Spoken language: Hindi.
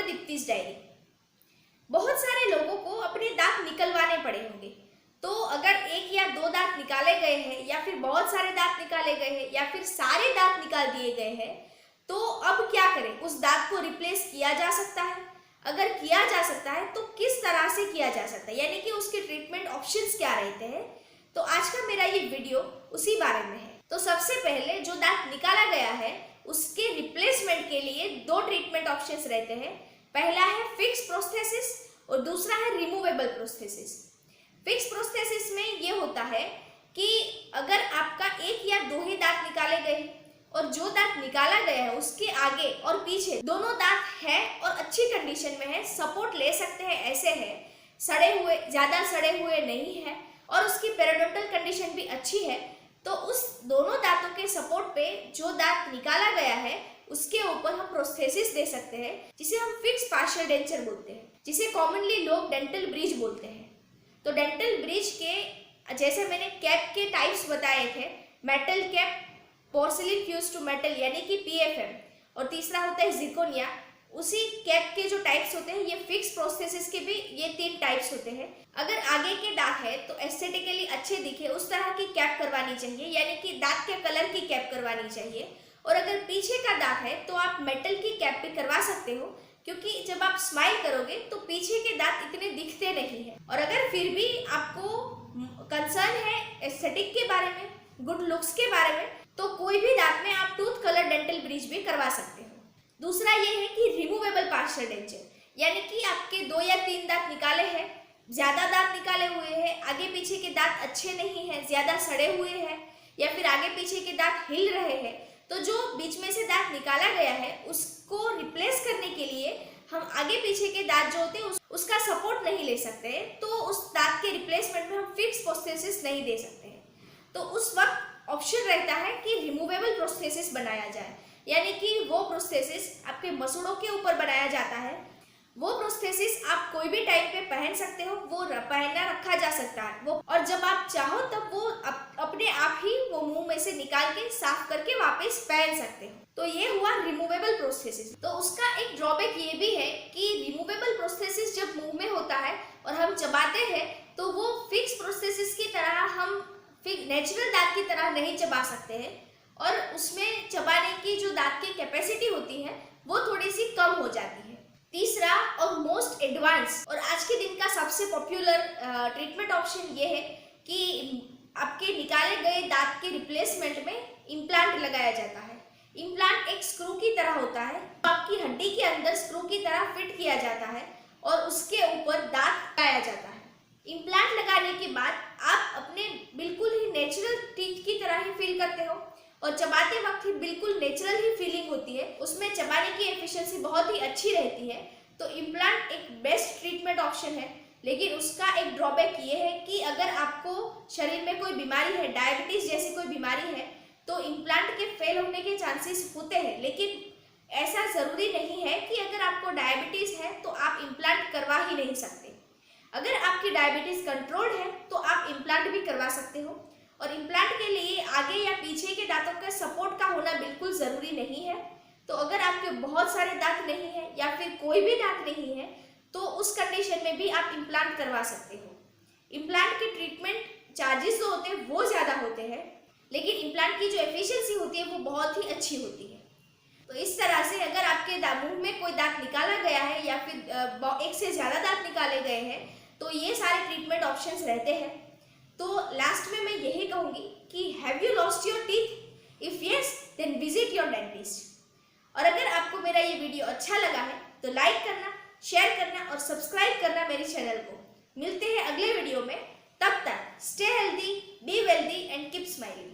दीप्ति's डायरी। बहुत सारे लोगों को अपने दांत निकलवाने पड़े होंगे, तो अगर एक या दो दांत निकाले गए हैं या फिर बहुत सारे दांत निकाले गए हैं या फिर सारे दांत निकाल दिए गए हैं, तो अब क्या करें? उस दांत को रिप्लेस किया जा सकता है? अगर किया जा सकता है तो किस तरह से किया जा सकता है, यानी कि उसके ट्रीटमेंट ऑप्शंस क्या रहते हैं? तो आज का मेरा ये वीडियो उसी बारे में है। तो सबसे पहले जो दांत निकाला गया है उसके रिप्लेसमेंट के लिए दो ट्रीटमेंट ऑप्शंस रहते हैं। पहला है फिक्स प्रोस्थेसिस और दूसरा है रिमूवेबल प्रोस्थेसिस। फिक्स प्रोस्थेसिस में ये होता है कि अगर आपका एक या दो ही दांत निकाले गए और जो दांत निकाला गया है उसके आगे और पीछे दोनों दांत है और अच्छी कंडीशन में है, सपोर्ट ले सकते हैं, ऐसे है, सड़े हुए, ज़्यादा सड़े हुए नहीं है और उसकी पेरिडोंटल कंडीशन भी अच्छी है, तो उस दोनों दांतों के सपोर्ट पे जो दांत निकाला गया है उसके ऊपर हम प्रोस्थेसिस दे सकते हैं, जिसे हम फिक्स पार्शियल डेंचर बोलते हैं, जिसे कॉमनली लोग डेंटल ब्रिज बोलते हैं। तो डेंटल ब्रिज के जैसे मैंने कैप के टाइप्स बताए थे, metal cap, porcelain fuse to metal यानी कि PFM, और तीसरा होता है जिरकोनिया। उसी कैप के जो टाइप्स होते हैं, ये फिक्स प्रोस्थेसिस के भी ये 3 टाइप्स होते हैं। अगर आगे के दांत है तो एस्थेटिकली अच्छे दिखे उस तरह की कैप करवानी चाहिए, यानी कि दांत के कलर की कैप करवानी चाहिए। और अगर पीछे का दांत है तो आप मेटल की कैप भी करवा सकते हो, क्योंकि जब आप स्माइल करोगे तो पीछे के दांत इतने दिखते नहीं हैं। और अगर फिर भी आपको कंसर्न है एस्थेटिक के बारे में, गुड लुक्स के बारे में, तो कोई भी दांत में आप टूथ कलर डेंटल ब्रिज भी करवा सकते हो। दूसरा ये है कि रिमूवेबल पार्शियल डेंचर, यानी कि आपके 2 या 3 दांत निकाले हैं, ज़्यादा दांत निकाले हुए हैं, आगे पीछे के दांत अच्छे नहीं हैं, ज़्यादा सड़े हुए हैं या फिर आगे पीछे के दांत हिल रहे हैं, तो जो बीच में से दांत निकाला गया है उसको रिप्लेस करने के लिए हम आगे पीछे के दांत जो होते हैं उसका सपोर्ट नहीं ले सकते, तो उस दांत के रिप्लेसमेंट में हम फिक्स प्रोस्थेसिस नहीं दे सकते हैं। तो उस वक्त ऑप्शन रहता है कि रिमूवेबल प्रोस्थेसिस बनाया जाए, यानी कि वो प्रोस्थेसिस आपके मसूड़ों के ऊपर बनाया जाता है। वो प्रोस्थेसिस आप कोई भी टाइम पे पहन सकते हो, वो पहनना रखा जा सकता है वो, और जब आप चाहो तब वो अपने आप ही वो मुंह में से निकाल के साफ करके वापस पहन सकते हो। तो ये हुआ रिमूवेबल प्रोस्थेसिस। तो उसका एक ड्रॉबैक ये भी है कि रिमूवेबल प्रोस्थेसिस जब मुंह में होता है और हम चबाते हैं तो वो फिक्स प्रोस्थेसिस की तरह हम नेचुरल दांत की तरह नहीं चबा सकते हैं, और उसमें चबाने की जो दांत की कैपेसिटी होती है वो थोड़ी सी कम हो जाती है। तीसरा और मोस्ट एडवांस और आज के दिन का सबसे पॉपुलर ट्रीटमेंट ऑप्शन ये है कि आपके निकाले गए दांत के रिप्लेसमेंट में इम्प्लांट लगाया जाता है। इम्प्लांट एक स्क्रू की तरह होता है, आपकी हड्डी के अंदर स्क्रू की तरह फिट किया जाता है और उसके ऊपर दांत लगाया जाता है। इम्प्लांट लगाने के बाद आप अपने बिल्कुल ही नेचुरल टीथ की तरह ही फील करते हो और चबाते वक्त ही बिल्कुल नेचुरल ही फीलिंग होती है, उसमें चबाने की एफिशिएंसी बहुत ही अच्छी रहती है। तो इम्प्लांट एक बेस्ट ट्रीटमेंट ऑप्शन है, लेकिन उसका एक ड्रॉबैक ये है कि अगर आपको शरीर में कोई बीमारी है, डायबिटीज जैसी कोई बीमारी है, तो इम्प्लांट के फेल होने के चांसेस होते हैं। लेकिन ऐसा ज़रूरी नहीं है कि अगर आपको डायबिटीज़ है तो आप इम्प्लांट करवा ही नहीं सकते। अगर आपकी डायबिटीज़ कंट्रोल्ड है तो आप इम्प्लांट भी करवा सकते हो, और इम्प्लांट के लिए आगे या पीछे के दांतों के सपोर्ट का होना बिल्कुल ज़रूरी नहीं है। तो अगर आपके बहुत सारे दांत नहीं है या फिर कोई भी दांत नहीं है तो उस कंडीशन में भी आप इम्प्लांट करवा सकते हो। इम्प्लांट के ट्रीटमेंट चार्जेस जो होते हैं वो ज़्यादा होते हैं, लेकिन इम्प्लांट की जो एफिशिएंसी होती है वो बहुत ही अच्छी होती है। तो इस तरह से अगर आपके मुंह में कोई दांत निकाला गया है या फिर एक से ज़्यादा दांत निकाले गए हैं तो ये सारे ट्रीटमेंट ऑप्शंस रहते हैं। तो लास्ट में मैं यही कहूँगी कि have you lost your teeth? If yes then visit your dentist. और अगर आपको मेरा ये वीडियो अच्छा लगा है तो लाइक करना, शेयर करना और सब्सक्राइब करना मेरे चैनल को। मिलते हैं अगले वीडियो में, तब तक stay healthy, be wealthy and keep smiling.